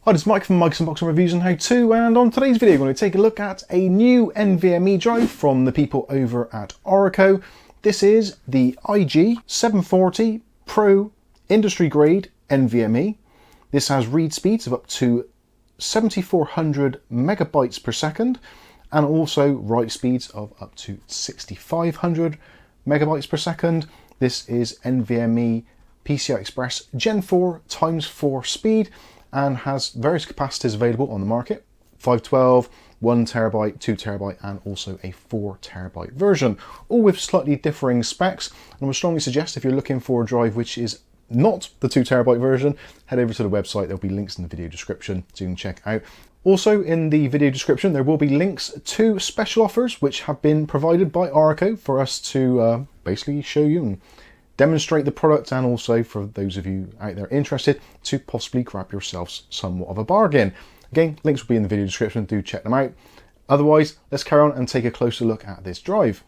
Hi, this is Mike from Mike's Unboxing Reviews and How To, and on today's video I'm going to take a look at a new NVMe drive from the people over at Orico. This is the IG740 Pro Industry Grade NVMe. This has read speeds of up to 7400 megabytes per second and also write speeds of up to 6500 megabytes per second. This is NVMe PCI Express Gen 4 ×4 speed and has various capacities available on the market: 512, 1TB, 2TB, and also a 4TB version, all with slightly differing specs. And I would strongly suggest, if you're looking for a drive which is not the 2TB version, head over to the website. There'll be links in the video description so you can check out. Also in the video description there will be links to special offers which have been provided by Orico for us to basically show you and demonstrate the product, and also for those of you out there interested to possibly grab yourselves somewhat of a bargain. Again, links will be in the video description, do check them out. Otherwise, let's carry on and take a closer look at this drive.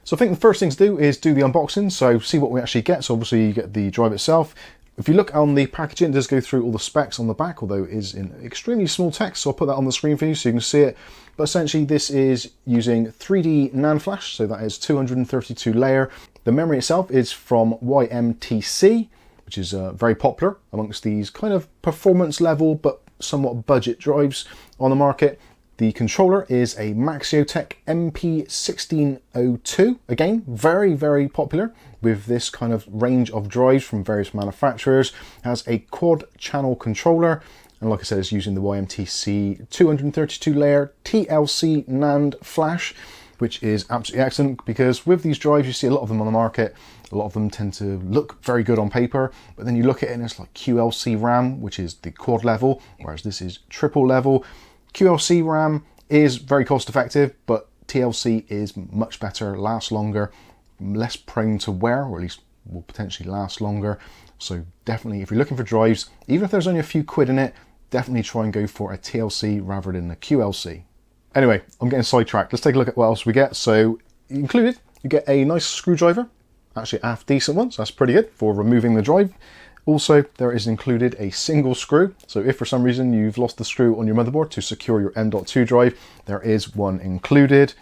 So I think the first thing to do is do the unboxing, so see what we actually get. So obviously you get the drive itself. If you look on the packaging, it does go through all the specs on the back, although it is in extremely small text, so I'll put that on the screen for you so you can see it. But essentially this is using 3D NAND Flash, so that is 232 layer. The memory itself is from YMTC, which is very popular amongst these kind of performance level but somewhat budget drives on the market. The controller is a Maxiotech MP1602, again very, very popular with this kind of range of drives from various manufacturers. It has a quad channel controller, and like I said, it's using the YMTC 232 layer TLC NAND Flash, which is absolutely excellent, because with these drives you see a lot of them on the market. A lot of them tend to look very good on paper, but then you look at it and it's like QLC RAM, which is the quad level, whereas this is triple level. QLC RAM is very cost effective, but TLC is much better, lasts longer, less prone to wear, or at least will potentially last longer. So definitely, if you're looking for drives, even if there's only a few quid in it, definitely try and go for a TLC rather than a QLC. Anyway, I'm getting sidetracked. Let's take a look at what else we get. So included, you get a nice screwdriver, actually a half decent one, so that's pretty good for removing the drive. Also, there is included a single screw, so if for some reason you've lost the screw on your motherboard to secure your M.2 drive, there is one included.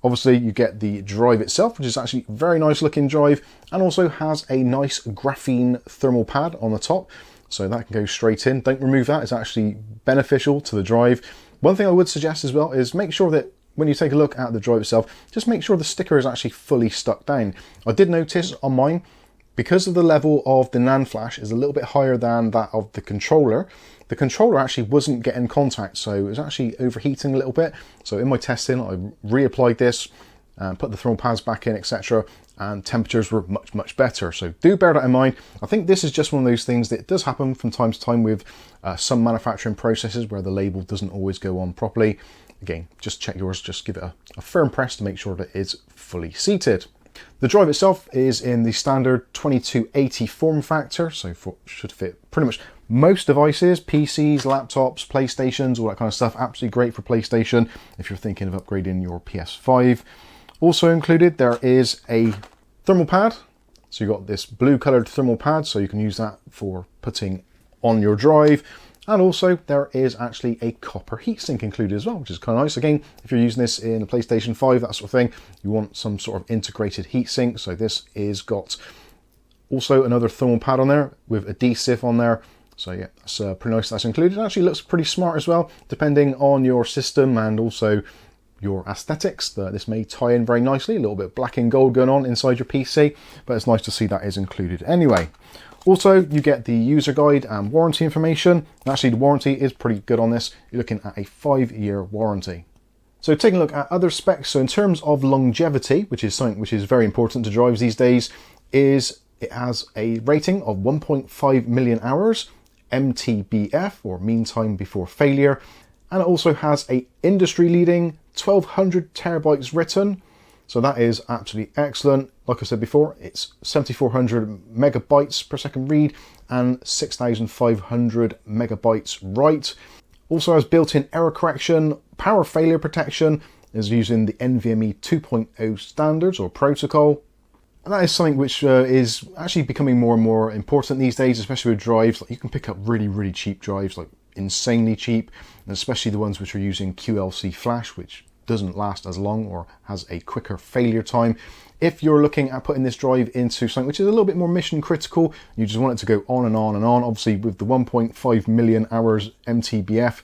Obviously, you get the drive itself, which is actually a very nice looking drive, and also has a nice graphene thermal pad on the top, so that can go straight in. Don't remove that, it's actually beneficial to the drive. One thing I would suggest as well is make sure that when you take a look at the drive itself, just make sure the sticker is actually fully stuck down. I did notice on mine, because of the level of the NAND flash is a little bit higher than that of the controller actually wasn't getting contact, so it was actually overheating a little bit. So in my testing, I reapplied this and put the thermal pads back in, etc., and temperatures were much, much better. So do bear that in mind. I think this is just one of those things that does happen from time to time with some manufacturing processes where the label doesn't always go on properly. Again, just check yours, just give it a firm press to make sure that it's fully seated. The drive itself is in the standard 2280 form factor, so should fit pretty much most devices, PCs, laptops, PlayStations, all that kind of stuff. Absolutely great for PlayStation if you're thinking of upgrading your PS5. Also included, there is a thermal pad. So you've got this blue colored thermal pad, so you can use that for putting on your drive. And also there is actually a copper heatsink included as well, which is kind of nice. Again, if you're using this in a PlayStation 5, that sort of thing, you want some sort of integrated heatsink. So this is got also another thermal pad on there with a DSIF on there. So yeah, that's pretty nice that's included. It actually looks pretty smart as well, depending on your system and also your aesthetics. This may tie in very nicely, a little bit of black and gold going on inside your PC, but it's nice to see that is included anyway. Also, you get the user guide and warranty information. And actually, the warranty is pretty good on this. You're looking at a 5-year warranty. So taking a look at other specs, so in terms of longevity, which is something which is very important to drives these days, is it has a rating of 1.5 million hours, MTBF, or mean time before failure, and it also has a industry-leading 1200 terabytes written. So that is absolutely excellent. Like I said before, it's 7400 megabytes per second read and 6500 megabytes write. Also has built-in error correction, power failure protection, is using the NVMe 2.0 standards or protocol. And that is something which is actually becoming more and more important these days, especially with drives. Like, you can pick up really, really cheap drives, like insanely cheap, and especially the ones which are using QLC flash, which doesn't last as long or has a quicker failure time. If you're looking at putting this drive into something which is a little bit more mission critical, you just want it to go on and on and on, obviously with the 1.5 million hours MTBF,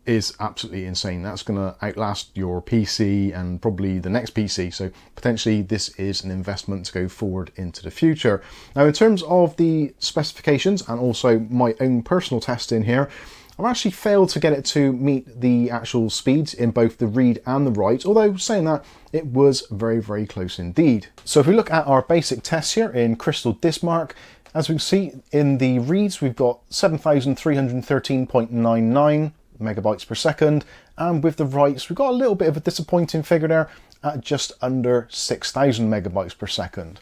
is absolutely insane. That's going to outlast your PC and probably the next PC. So potentially this is an investment to go forward into the future. Now, in terms of the specifications and also my own personal testing here, I've actually failed to get it to meet the actual speeds in both the read and the write, although saying that, it was very, very close indeed. So if we look at our basic tests here in Crystal Diskmark, as we can see in the reads, we've got 7,313.99 megabytes per second, and with the writes we've got a little bit of a disappointing figure there at just under 6,000 megabytes per second.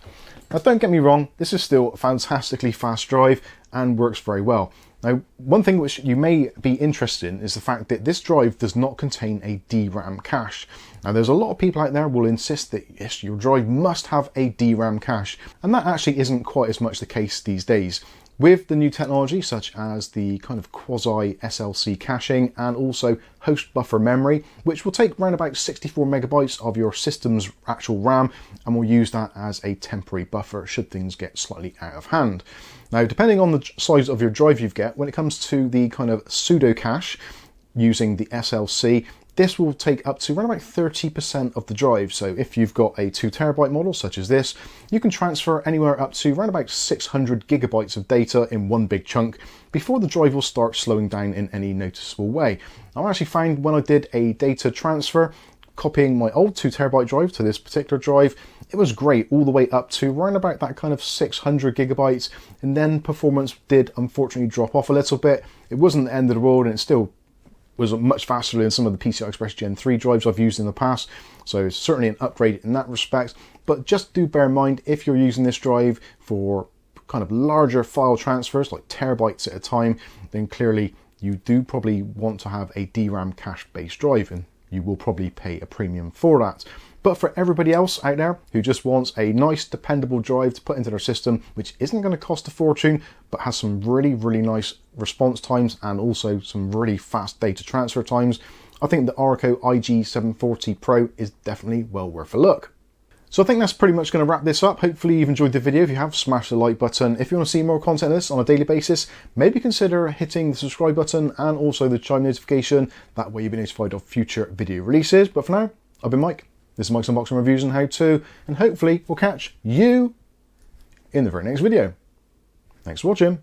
Now don't get me wrong, this is still a fantastically fast drive and works very well. Now, one thing which you may be interested in is the fact that this drive does not contain a DRAM cache. Now, there's a lot of people out there who will insist that yes, your drive must have a DRAM cache, and that actually isn't quite as much the case these days. With the new technology, such as the kind of quasi SLC caching and also host buffer memory, which will take around about 64 megabytes of your system's actual RAM and will use that as a temporary buffer should things get slightly out of hand. Now, depending on the size of your drive you get, when it comes to the kind of pseudo cache using the SLC, this will take up to around about 30% of the drive. So if you've got a 2 terabyte model such as this, you can transfer anywhere up to around about 600 gigabytes of data in one big chunk before the drive will start slowing down in any noticeable way. I actually found when I did a data transfer, copying my old 2 terabyte drive to this particular drive, it was great all the way up to around about that kind of 600 gigabytes, and then performance did unfortunately drop off a little bit. It wasn't the end of the world, and it still was much faster than some of the PCI Express Gen 3 drives I've used in the past, so it's certainly an upgrade in that respect. But just do bear in mind, if you're using this drive for kind of larger file transfers, like terabytes at a time, then clearly you do probably want to have a DRAM cache based drive, and you will probably pay a premium for that. But for everybody else out there who just wants a nice dependable drive to put into their system, which isn't going to cost a fortune, but has some really, really nice response times and also some really fast data transfer times, I think the Orico IG740 Pro is definitely well worth a look. So I think that's pretty much going to wrap this up. Hopefully you've enjoyed the video. If you have, smash the like button. If you want to see more content of this on a daily basis, maybe consider hitting the subscribe button and also the chime notification. That way you'll be notified of future video releases. But for now, I've been Mike. This is Mike's Unboxing Reviews and How To, and hopefully we'll catch you in the very next video. Thanks for watching.